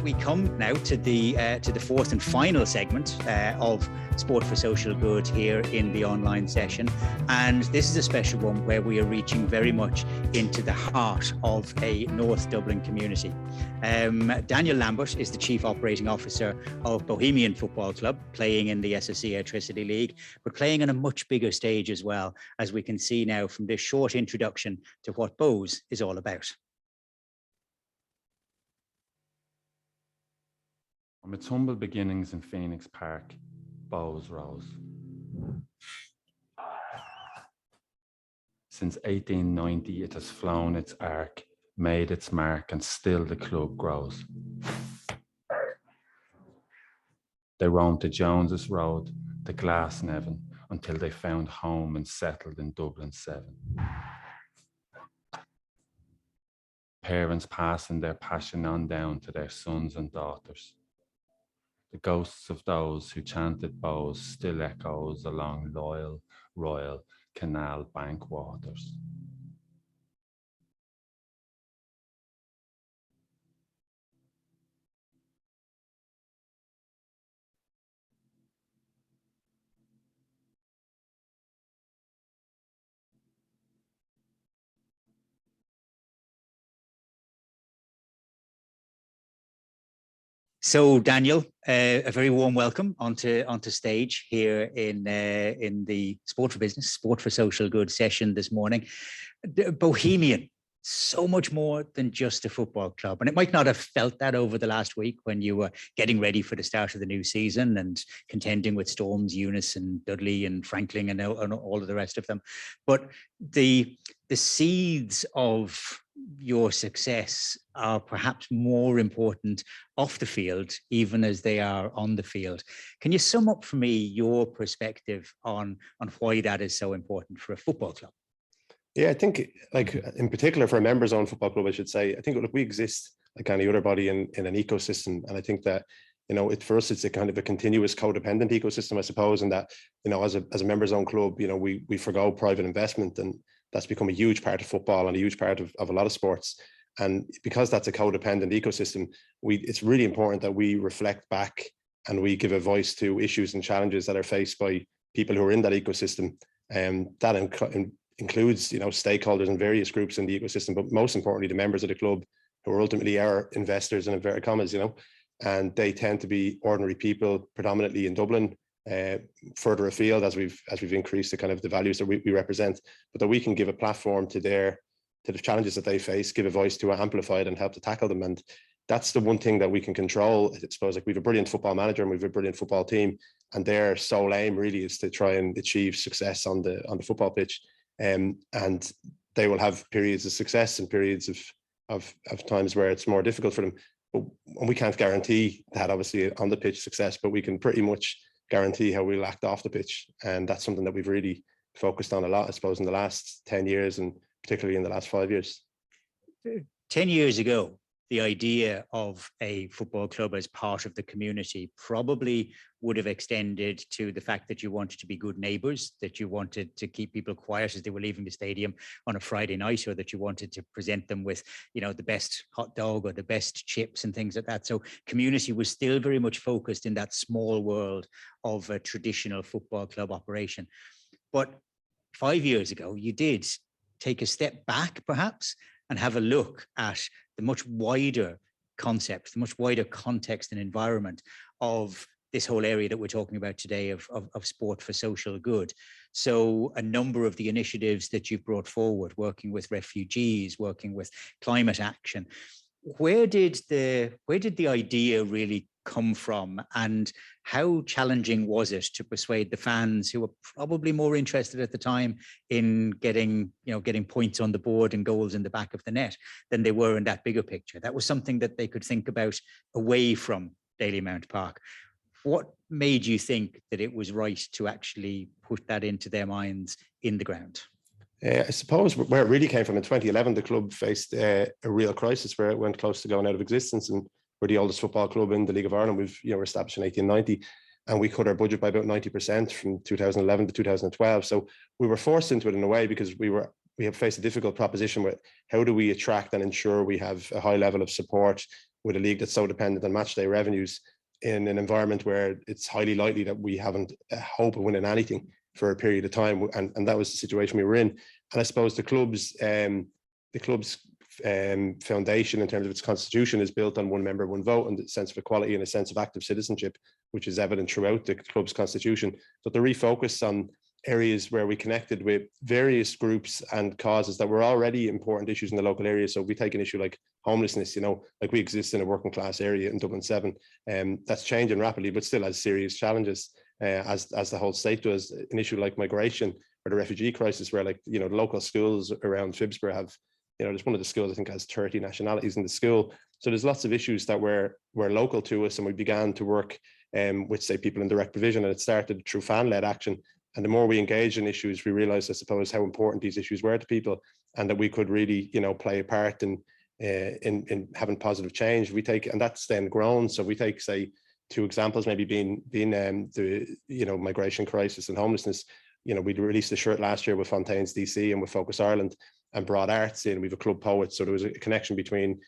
we come now to the fourth and final segment of Sport for Social Good here in the online session. And this is a special one where we are reaching very much into the heart of a North Dublin community. Daniel Lambert is the Chief Operating Officer of Bohemian Football Club, playing in the SSE Airtricity League, but playing on a much bigger stage as well, as we can see now from this short introduction to what Bohs is all about. From its humble beginnings in Phoenix Park, Bohs rose. Since 1890, it has flown its arc, made its mark, and still the club grows. They roamed the Joneses Road, the Glasnevin, until they found home and settled in Dublin 7. Parents passing their passion on down to their sons and daughters. The ghosts of those who chanted Bohs still echoes along loyal, royal canal bank waters. So, Daniel, a very warm welcome onto stage here in the Sport for Business, Sport for Social Good session this morning. Bohemian, so much more than just a football club. And it might not have felt that over the last week when you were getting ready for the start of the new season and contending with Storms, Eunice and Dudley and Franklin and all of the rest of them. But the seeds of your success are perhaps more important off the field, even as they are on the field. Can you sum up for me your perspective on why that is so important for a football club? Yeah, I think, like, in particular for a members-owned football club, I should say, I think, look, we exist like any other body in an ecosystem. And I think that, you know, for us, it's a kind of a continuous codependent ecosystem, I suppose, and that, you know, as a members-owned club, you know, we forgo private investment, and that's become a huge part of football and a huge part of a lot of sports. And because that's a codependent ecosystem, it's really important that we reflect back and we give a voice to issues and challenges that are faced by people who are in that ecosystem. And that includes, you know, stakeholders and various groups in the ecosystem, but most importantly, the members of the club, who are ultimately our investors, in inverted commas, you know, and they tend to be ordinary people, predominantly in Dublin, further afield as we've increased the kind of the values that we represent, but that we can give a platform to the challenges that they face, give a voice to amplify it and help to tackle them. And that's the one thing that we can control. I suppose, like, we have a brilliant football manager and we have a brilliant football team, and their sole aim really is to try and achieve success on the football pitch. And they will have periods of success and periods of times where it's more difficult for them. But we can't guarantee that, obviously, on the pitch success, but we can pretty much guarantee how we'll act off the pitch. And that's something that we've really focused on a lot, I suppose, in the last 10 years and particularly in the last 5 years. 10 years ago, the idea of a football club as part of the community probably would have extended to the fact that you wanted to be good neighbours, that you wanted to keep people quiet as they were leaving the stadium on a Friday night, or that you wanted to present them with, you know, the best hot dog or the best chips and things like that. So community was still very much focused in that small world of a traditional football club operation. But 5 years ago, you did take a step back, perhaps, and have a look at the much wider concept, the much wider context and environment of this whole area that we're talking about today of sport for social good. So a number of the initiatives that you've brought forward, working with refugees, working with climate action, where did the idea really come from, and how challenging was it to persuade the fans, who were probably more interested at the time in getting points on the board and goals in the back of the net than they were in that bigger picture? That was something that they could think about away from Dalymount Park. What made you think that it was right to actually put that into their minds in the ground? I suppose where it really came from, in 2011, the club faced a real crisis where it went close to going out of existence, and we're the oldest football club in the League of Ireland. We're established in 1890, and we cut our budget by about 90% from 2011 to 2012. So we were forced into it in a way, because we have faced a difficult proposition with how do we attract and ensure we have a high level of support with a league that's so dependent on match day revenues in an environment where it's highly likely that we haven't a hope of winning anything for a period of time. And that was the situation we were in. And I suppose the club's foundation in terms of its constitution is built on one member, one vote, and the sense of equality and a sense of active citizenship, which is evident throughout the club's constitution. But the refocus on areas where we connected with various groups and causes that were already important issues in the local area. So if we take an issue like homelessness, like we exist in a working class area in Dublin 7, that's changing rapidly, but still has serious challenges, as the whole state does. An issue like migration or the refugee crisis, where the local schools around Phibsborough have, there's one of the schools I think has 30 nationalities in the school. So there's lots of issues that were local to us, and we began to work with, say, people in direct provision, and it started through fan-led action. And the more we engaged in issues, we realized, I suppose, how important these issues were to people, and that we could really, play a part in having positive change. And that's then grown. So we take, say, two examples, maybe being the migration crisis and homelessness. We released a shirt last year with Fontaine's DC and with Focus Ireland, and brought arts in. We have a club poet, so there was a connection between,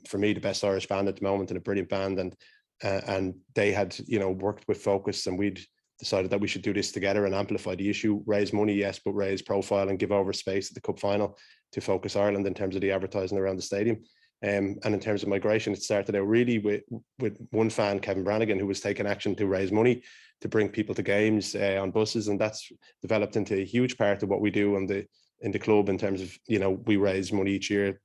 for me, the best Irish band at the moment and a brilliant band, and they had, worked with Focus, and we'd decided that we should do this together and amplify the issue, raise money, yes, but raise profile and give over space at the Cup final to Focus Ireland in terms of the advertising around the stadium. And in terms of migration, it started out really with one fan, Kevin Brannigan, who was taking action to raise money to bring people to games on buses, and that's developed into a huge part of what we do in the club in terms of, we raise money each year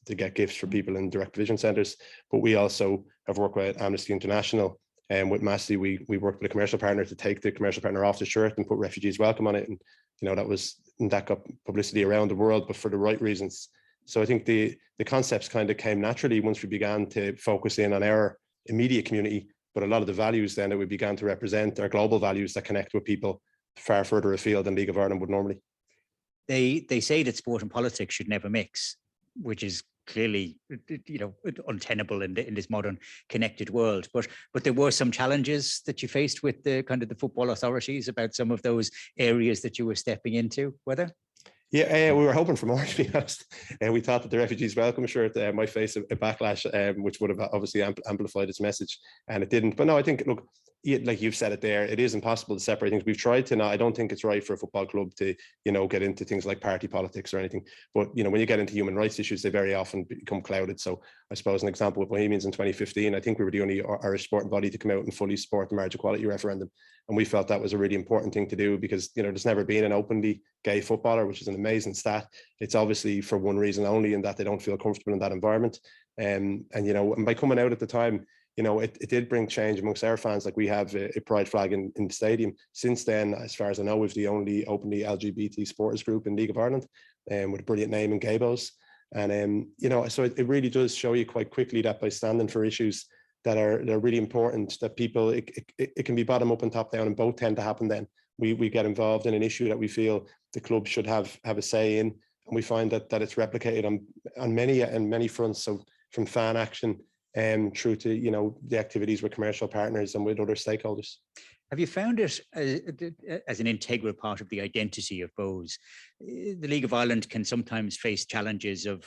to get gifts for people in direct provision centres, but we also have worked with Amnesty International. And with Massey, we worked with a commercial partner to take the commercial partner off the shirt and put Refugees Welcome on it. And, that got publicity around the world, but for the right reasons. So I think the concepts kind of came naturally once we began to focus in on our immediate community, but a lot of the values then that we began to represent are global values that connect with people far further afield than League of Ireland would normally. They say that sport and politics should never mix, which is clearly, untenable in this modern connected world. But there were some challenges that you faced with the football authorities about some of those areas that you were stepping into, were there? Yeah, we were hoping for more, to be honest. We thought that the Refugees Welcome shirt might face a backlash, which would have obviously amplified its message, and it didn't. But no, I think, look, like you've said it there, it is impossible to separate things. We've tried to. Now, I don't think it's right for a football club to, get into things like party politics or anything. But, when you get into human rights issues, they very often become clouded. So I suppose an example with Bohemians in 2015, I think we were the only Irish sporting body to come out and fully support the marriage equality referendum. And we felt that was a really important thing to do because, there's never been an openly gay footballer, which is an amazing stat. It's obviously for one reason only, in that they don't feel comfortable in that environment. And by coming out at the time, it did bring change amongst our fans. Like, we have a pride flag in the stadium. Since then, as far as I know, we've the only openly LGBT supporters group in League of Ireland, with a brilliant name in Gabos. And, so it really does show you quite quickly that by standing for issues that are really important, that people, it can be bottom up and top down, and both tend to happen then. We get involved in an issue that we feel the club should have a say in, and we find that it's replicated on many fronts. So from fan action through to, the activities with commercial partners and with other stakeholders. Have you found it as an integral part of the identity of Bohs? The League of Ireland can sometimes face challenges of,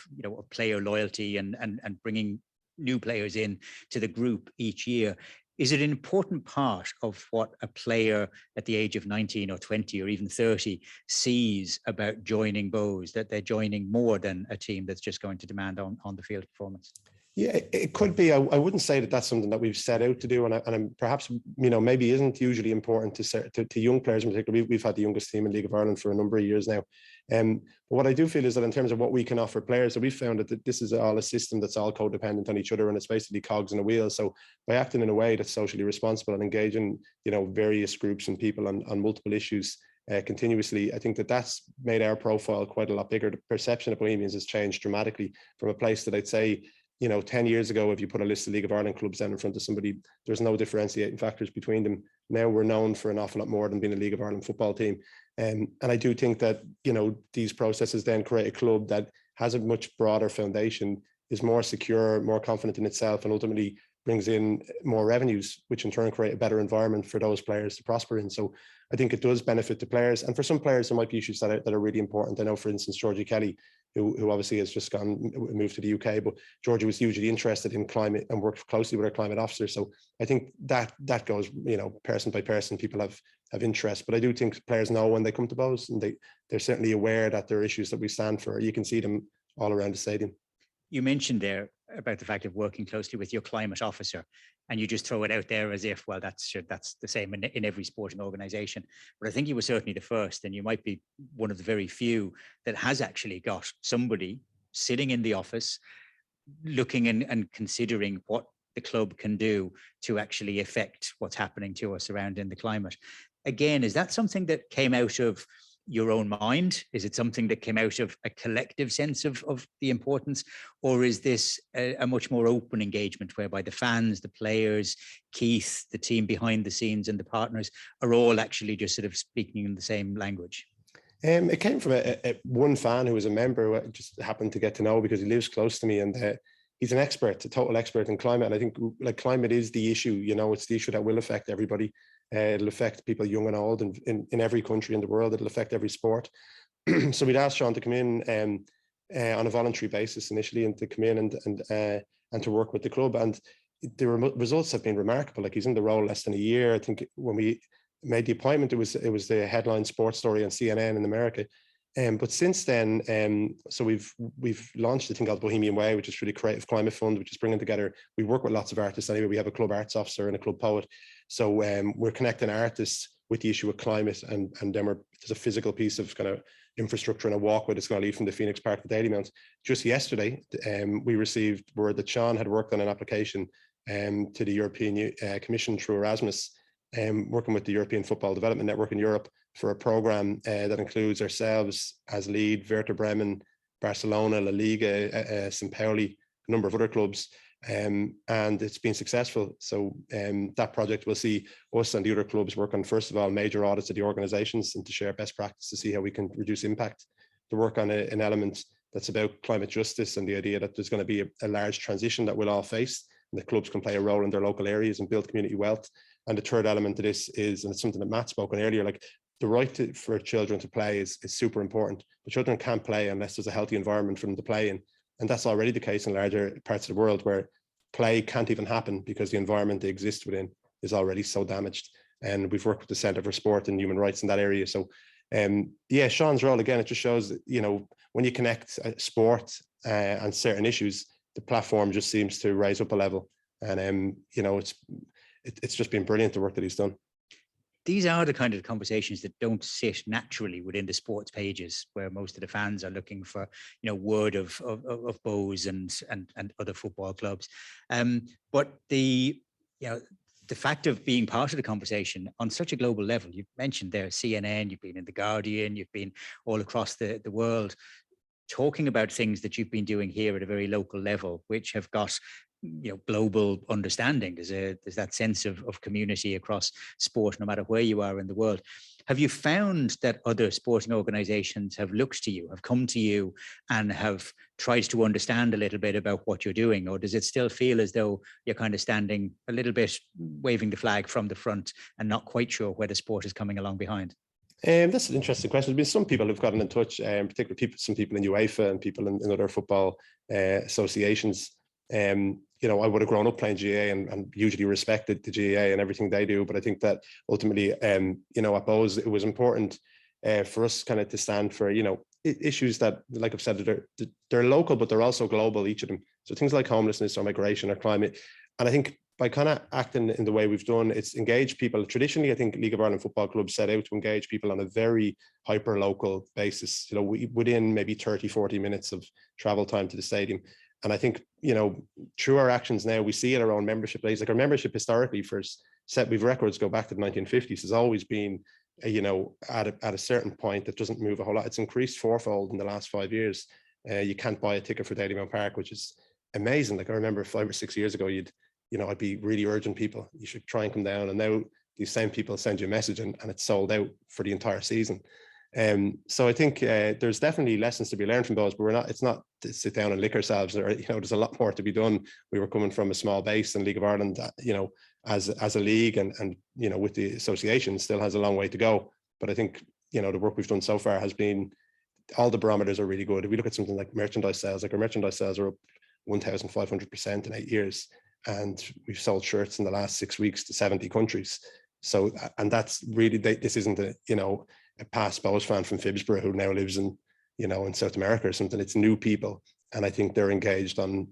player loyalty and bringing new players in to the group each year. Is it an important part of what a player at the age of 19 or 20 or even 30 sees about joining Bohs, that they're joining more than a team that's just going to demand on the field performance? Yeah, it could be. I wouldn't say that that's something that we've set out to do, and perhaps maybe isn't usually important to young players in particular. We've had the youngest team in League of Ireland for a number of years now. But what I do feel is that in terms of what we can offer players, that we've found that this is all a system that's all codependent on each other, and it's basically cogs in a wheel. So by acting in a way that's socially responsible and engaging, various groups and people on multiple issues continuously, I think that's made our profile quite a lot bigger. The perception of Bohemians has changed dramatically from a place that I'd say, 10 years ago, if you put a list of League of Ireland clubs down in front of somebody, there's no differentiating factors between them. Now we're known for an awful lot more than being a League of Ireland football team. And I do think that, these processes then create a club that has a much broader foundation, is more secure, more confident in itself, and ultimately brings in more revenues, which in turn create a better environment for those players to prosper in. So I think it does benefit the players. And for some players, there might be issues that are really important. I know, for instance, Georgie Kelly, who obviously has just moved to the UK. But Georgia was hugely interested in climate and worked closely with our climate officer. So I think that goes, person by person, people have interest. But I do think players know when they come to Bohs, and they're certainly aware that there are issues that we stand for. You can see them all around the stadium. You mentioned there about the fact of working closely with your climate officer, and you just throw it out there as if, well, that's the same in every sporting organization. But I think you were certainly the first, and you might be one of the very few that has actually got somebody sitting in the office looking and considering what the club can do to actually affect what's happening to us surrounding the climate. Again, is that something that came out of your own mind? Is it something that came out of a collective sense of the importance, or is this a much more open engagement whereby the fans, the players, Keith, the team behind the scenes, and the partners are all actually just sort of speaking in the same language? It came from one fan who was a member who I just happened to get to know because he lives close to me, and he's an expert, a total expert in climate. And I think like climate is the issue, it's the issue that will affect everybody. It'll affect people young and old in every country in the world. It'll affect every sport. So we'd asked Sean to come in on a voluntary basis initially, and to come in and to work with the club. And the results have been remarkable. Like, he's in the role less than a year. I think when we made the appointment, it was the headline sports story on CNN in America. But since then, so we've launched a thing called Bohemian Way, which is through the Creative Climate Fund, which is bringing together. We work with lots of artists anyway. We have a club arts officer and a club poet. So we're connecting artists with the issue of climate, and then there's a physical piece of kind of infrastructure and a walkway that's going to lead from the Phoenix Park to Dalymount. Just yesterday, we received word that Sean had worked on an application to the European Commission through Erasmus, working with the European Football Development Network in Europe for a program that includes ourselves as lead, Werder Bremen, Barcelona, La Liga, St. Pauli, a number of other clubs, and it's been successful. So that project will see us and the other clubs work on, first of all, major audits of the organisations and to share best practice to see how we can reduce impact, to work on an element that's about climate justice and the idea that there's going to be a large transition that we'll all face, and the clubs can play a role in their local areas and build community wealth. And the third element to this is, and it's something that Matt spoke on earlier, like the right for children to play is super important. But children can't play unless there's a healthy environment for them to play in. And that's already the case in larger parts of the world where play can't even happen because the environment they exist within is already so damaged. And we've worked with the Centre for Sport and Human Rights in that area. So yeah, Sean's role, again, it just shows that, when you connect sport and certain issues, the platform just seems to rise up a level. And, it's just been brilliant, the work that he's done. These are the kind of conversations that don't sit naturally within the sports pages, where most of the fans are looking for, word of Bohs and other football clubs. But the fact of being part of the conversation on such a global level, you've mentioned there CNN, you've been in The Guardian, you've been all across the world, talking about things that you've been doing here at a very local level, which have got global understanding. There's that sense of community across sport, no matter where you are in the world. Have you found that other sporting organizations have looked to you, have come to you and have tried to understand a little bit about what you're doing? Or does it still feel as though you're kind of standing a little bit, waving the flag from the front and not quite sure where the sport is coming along behind? That's an interesting question. There's been some people who've gotten in touch, particularly some people in UEFA and people in other football associations. I would have grown up playing GAA and hugely respected the GAA and everything they do. But I think that ultimately, at Bohs, it was important for us kind of to stand for, issues that, like I've said, they're local, but they're also global, each of them. So things like homelessness or migration or climate. And I think by kind of acting in the way we've done, it's engaged people. Traditionally, I think League of Ireland football clubs set out to engage people on a very hyper local basis, within maybe 30, 40 minutes of travel time to the stadium. And I think, through our actions now, we see at our own membership days, like our membership historically we've records go back to the 1950s, has always been, at a certain point that doesn't move a whole lot. It's increased fourfold in the last 5 years. You can't buy a ticket for Dalymount Park, which is amazing. Like I remember 5 or 6 years ago, I'd be really urging people, you should try and come down. And now these same people send you a message and it's sold out for the entire season. So I think there's definitely lessons to be learned from those, but it's not to sit down and lick ourselves. There's a lot more to be done. We were coming from a small base in League of Ireland, as a league and with the association still has a long way to go. But I think, the work we've done so far has been all the barometers are really good. If we look at something like merchandise sales, like our merchandise sales are up 1,500% in 8 years. And we've sold shirts in the last 6 weeks to 70 countries. So, and that's really, this isn't a, you know, a past Bows fan from Phibsborough who now lives in, you know, in South America or something. It's new people. And I think they're engaged on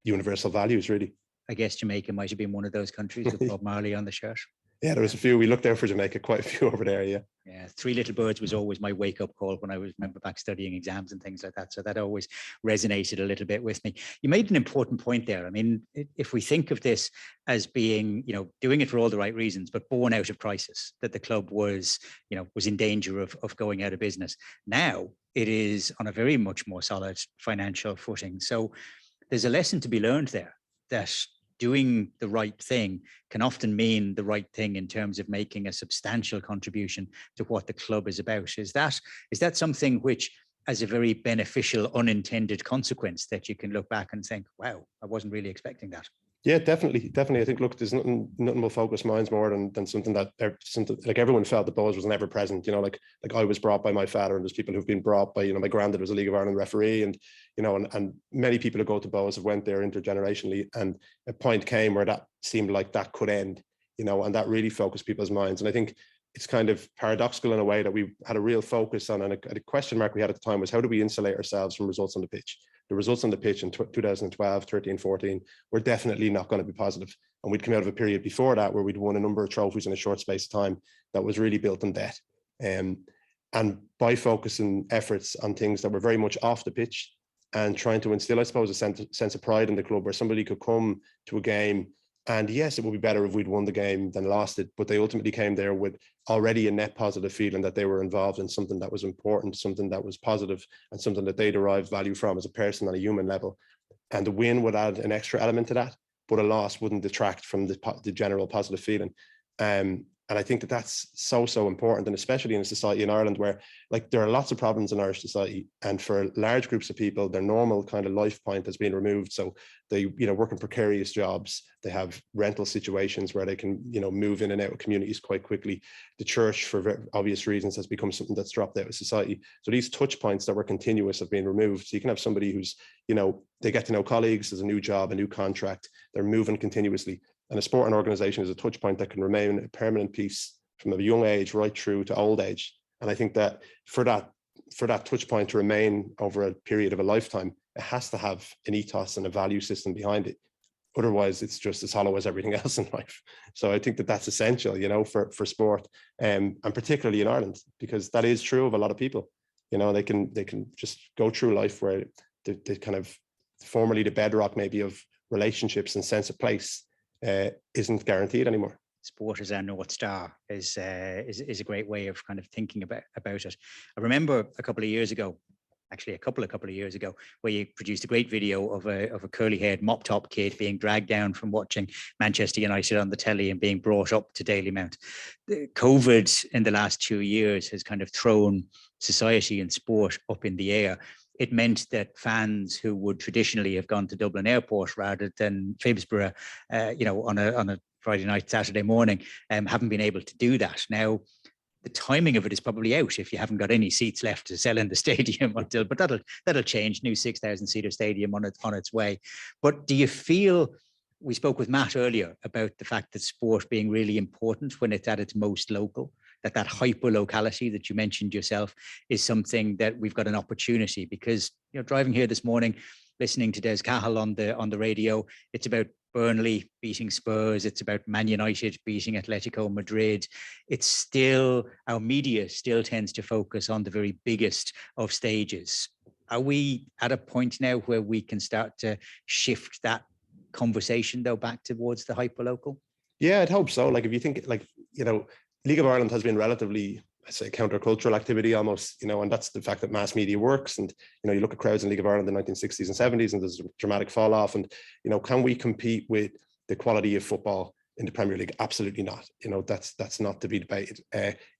universal values, really. I guess Jamaica might have been one of those countries with Bob Marley on the shirt. Yeah, there was a few. We looked out for Jamaica, quite a few over there, yeah. Yeah, Three Little Birds was always my wake-up call when I was, remember, back studying exams and things like that. So that always resonated a little bit with me. You made an important point there. I mean, if we think of this as being, you know, doing it for all the right reasons, but born out of crisis, that the club was, you know, was in danger of going out of business. Now it is on a very much more solid financial footing. So there's a lesson to be learned there, that doing the right thing can often mean the right thing in terms of making a substantial contribution to what the club is about. Is that something which, as a very beneficial unintended consequence, that you can look back and think, wow, I wasn't really expecting that? Yeah, definitely. I think, look, there's nothing will focus minds more than something that something like everyone felt the Bows was never present. You know, like I was brought by my father, and there's people who've been brought by, you know, my granddad was a League of Ireland referee, and you know, and many people who go to Bows have went there intergenerationally, and a point came where that seemed like that could end, you know, and that really focused people's minds. And I think it's kind of paradoxical in a way that we had a real focus on, and a question mark we had at the time was, how do we insulate ourselves from results on the pitch? The results on the pitch in 2012, 13, 14 were definitely not going to be positive. And we'd come out of a period before that where we'd won a number of trophies in a short space of time that was really built on debt. And by focusing efforts on things that were very much off the pitch and trying to instill, I suppose, a sense of pride in the club, where somebody could come to a game, and yes, it would be better if we'd won the game than lost it, but they ultimately came there with already a net positive feeling that they were involved in something that was important, something that was positive, and something that they derived value from as a person on a human level. And the win would add an extra element to that, but a loss wouldn't detract from the general positive feeling. And I think that that's so important, and especially in a society in Ireland where, like, there are lots of problems in Irish society, and for large groups of people, their normal kind of life point has been removed. So they, you know, work in precarious jobs. They have rental situations where they can, you know, move in and out of communities quite quickly. The church, for obvious reasons, has become something that's dropped out of society. So these touch points that were continuous have been removed. So you can have somebody who's, you know, they get to know colleagues, there's a new job, a new contract, they're moving continuously. And a sporting organisation is a touch point that can remain a permanent piece from a young age right through to old age. And I think that for that touch point to remain over a period of a lifetime, it has to have an ethos and a value system behind it. Otherwise, it's just as hollow as everything else in life. So I think that that's essential, you know, for sport, and particularly in Ireland, because that is true of a lot of people. You know, they can just go through life where the kind of formerly the bedrock maybe of relationships and sense of place isn't guaranteed anymore. Sport as our North Star is a great way of kind of thinking about it. I remember a couple of years ago, where you produced a great video of a curly-haired mop-top kid being dragged down from watching Manchester United on the telly and being brought up to Dalymount. COVID in the last 2 years has kind of thrown society and sport up in the air. It meant that fans who would traditionally have gone to Dublin Airport rather than Phibsborough, you know, on a Friday night, Saturday morning, haven't been able to do that. Now, the timing of it is probably out if you haven't got any seats left to sell in the stadium until, but that'll change. New 6,000-seater stadium on its way. But do you feel, we spoke with Matt earlier about the fact that sport being really important when it's at its most local, that hyper-locality that you mentioned yourself is something that we've got an opportunity, because, you know, driving here this morning, listening to Des Cahill on the radio, it's about Burnley beating Spurs, it's about Man United beating Atletico Madrid. It's still, our media still tends to focus on the very biggest of stages. Are we at a point now where we can start to shift that conversation though back towards the hyper-local? Yeah, I'd hope so. Like, if you think, like, you know, League of Ireland has been relatively, I say, countercultural activity almost, you know, and that's the fact that mass media works. And, you know, you look at crowds in League of Ireland in the 1960s and 70s, and there's a dramatic fall off. And, you know, can we compete with the quality of football in the Premier League? Absolutely not. You know, that's not to be debated.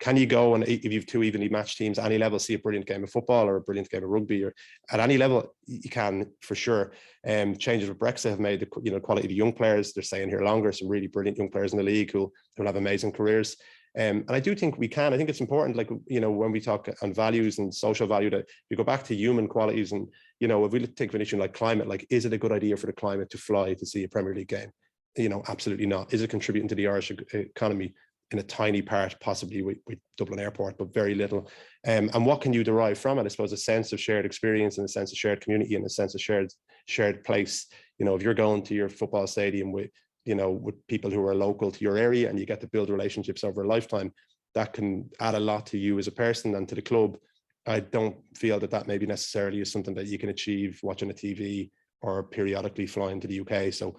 Can you go, and if you've two evenly matched teams, any level, see a brilliant game of football or a brilliant game of rugby, or at any level you can, for sure. Changes with Brexit have made the, you know, quality of the young players, they're staying here longer. Some really brilliant young players in the league who'll have amazing careers. And I do think we can. I think it's important, like, you know, when we talk on values and social value, that you go back to human qualities. And, you know, if we take an issue like climate, like, is it a good idea for the climate to fly to see a Premier League game? You know, absolutely not. Is it contributing to the Irish economy? In a tiny part, possibly with Dublin Airport, but very little. And what can you derive from it? I suppose a sense of shared experience and a sense of shared community and a sense of shared place. You know, if you're going to your football stadium with, you know, with people who are local to your area and you get to build relationships over a lifetime, that can add a lot to you as a person and to the club. I don't feel that maybe necessarily is something that you can achieve watching a TV or periodically flying to the UK. So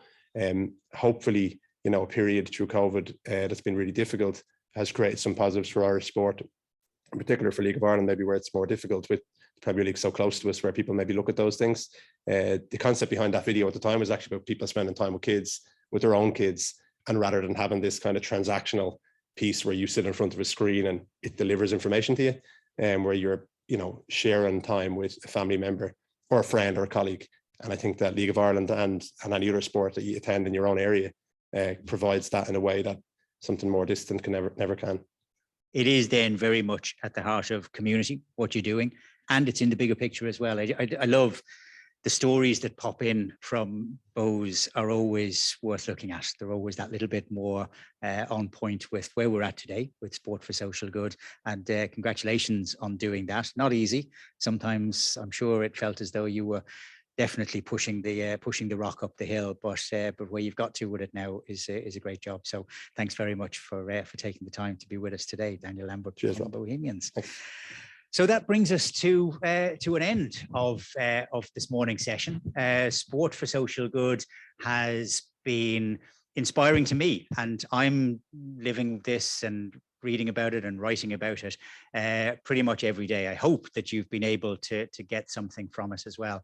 hopefully, you know, a period through COVID that's been really difficult has created some positives for Irish sport, in particular for League of Ireland, maybe where it's more difficult with the Premier League so close to us, where people maybe look at those things. The concept behind that video at the time was actually about people spending time with kids, with their own kids, and rather than having this kind of transactional piece where you sit in front of a screen and it delivers information to you, and where you're, you know, sharing time with a family member or a friend or a colleague. And I think that League of Ireland and any other sport that you attend in your own area provides that in a way that something more distant can never can. It is then very much at the heart of community, what you're doing, and it's in the bigger picture as well. I love the stories that pop in from Bohs are always worth looking at. They're always that little bit more on point with where we're at today with Sport for Social Good. And congratulations on doing that. Not easy. Sometimes I'm sure it felt as though you were definitely pushing the rock up the hill, but where you've got to with it now is a great job. So thanks very much for taking the time to be with us today, Daniel Lambert from Bohemians. Thanks. So that brings us to an end of this morning's session. Sport for Social Good has been inspiring to me, and I'm living this and reading about it and writing about it pretty much every day. I hope that you've been able to get something from it as well,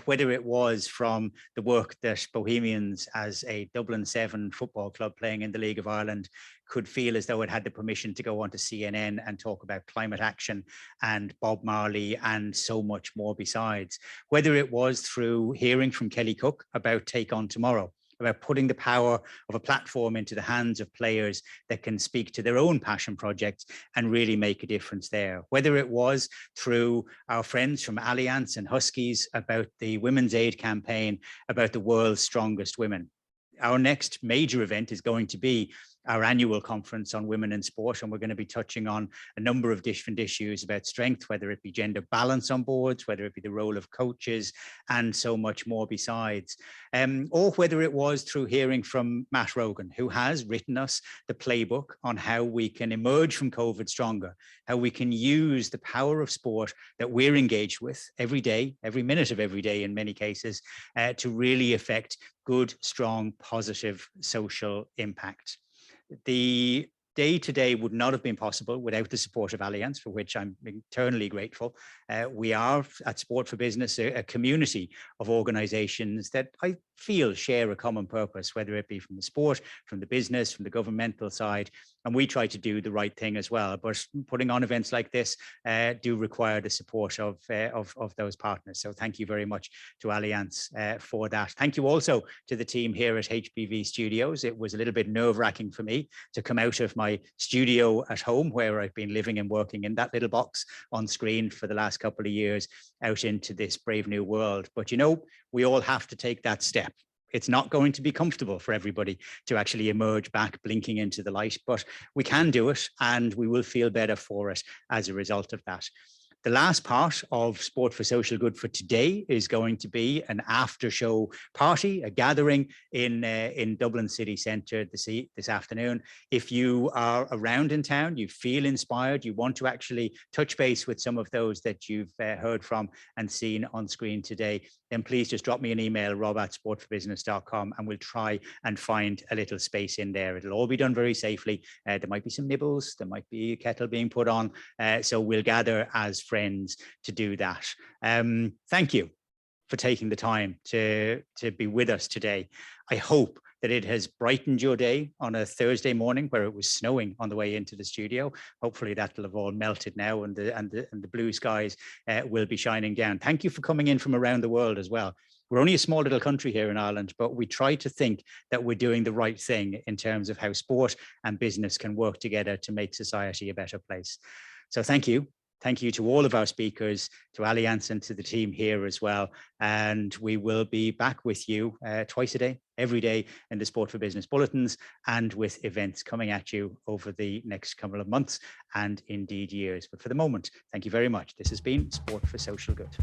whether it was from the work that Bohemians as a Dublin 7 football club playing in the League of Ireland could feel as though it had the permission to go onto CNN and talk about climate action and Bob Marley and so much more besides, whether it was through hearing from Kelly Cook about Take On Tomorrow, about putting the power of a platform into the hands of players that can speak to their own passion projects and really make a difference there. Whether it was through our friends from Allianz and Huskies about the Women's Aid campaign about the world's strongest women. Our next major event is going to be our annual conference on women in sport, and we're going to be touching on a number of different issues about strength, whether it be gender balance on boards, whether it be the role of coaches, and so much more besides. Or whether it was through hearing from Matt Rogan, who has written us the playbook on how we can emerge from COVID stronger, how we can use the power of sport that we're engaged with every day, every minute of every day in many cases, to really affect good, strong, positive social impact. The day today would not have been possible without the support of Allianz, for which I'm eternally grateful. We are at Sport for Business, a community of organizations that I feel share a common purpose, whether it be from the sport, from the business, from the governmental side, and we try to do the right thing as well. But putting on events like this do require the support of those partners. So thank you very much to Allianz for that. Thank you also to the team here at HBV Studios. It was a little bit nerve-wracking for me to come out of my studio at home, where I've been living and working in that little box on screen for the last couple of years, out into this brave new world. But you know, we all have to take that step. It's not going to be comfortable for everybody to actually emerge back blinking into the light, but we can do it, and we will feel better for it as a result of that. The last part of Sport for Social Good for today is going to be an after-show party, a gathering in Dublin City Centre this afternoon. If you are around in town, you feel inspired, you want to actually touch base with some of those that you've heard from and seen on screen today, then please just drop me an email, rob@sportforbusiness.com, and we'll try and find a little space in there. It'll all be done very safely. There might be some nibbles, there might be a kettle being put on, so we'll gather as friends to do that. Thank you for taking the time to be with us today. I hope that it has brightened your day on a Thursday morning where it was snowing on the way into the studio. Hopefully that'll have all melted now, and the blue skies will be shining down. Thank you for coming in from around the world as well. We're only a small little country here in Ireland, but we try to think that we're doing the right thing in terms of how sport and business can work together to make society a better place. So thank you. Thank you to all of our speakers, to Allianz and to the team here as well. And we will be back with you twice a day, every day in the Sport for Business bulletins, and with events coming at you over the next couple of months and indeed years. But for the moment, thank you very much. This has been Sport for Social Good.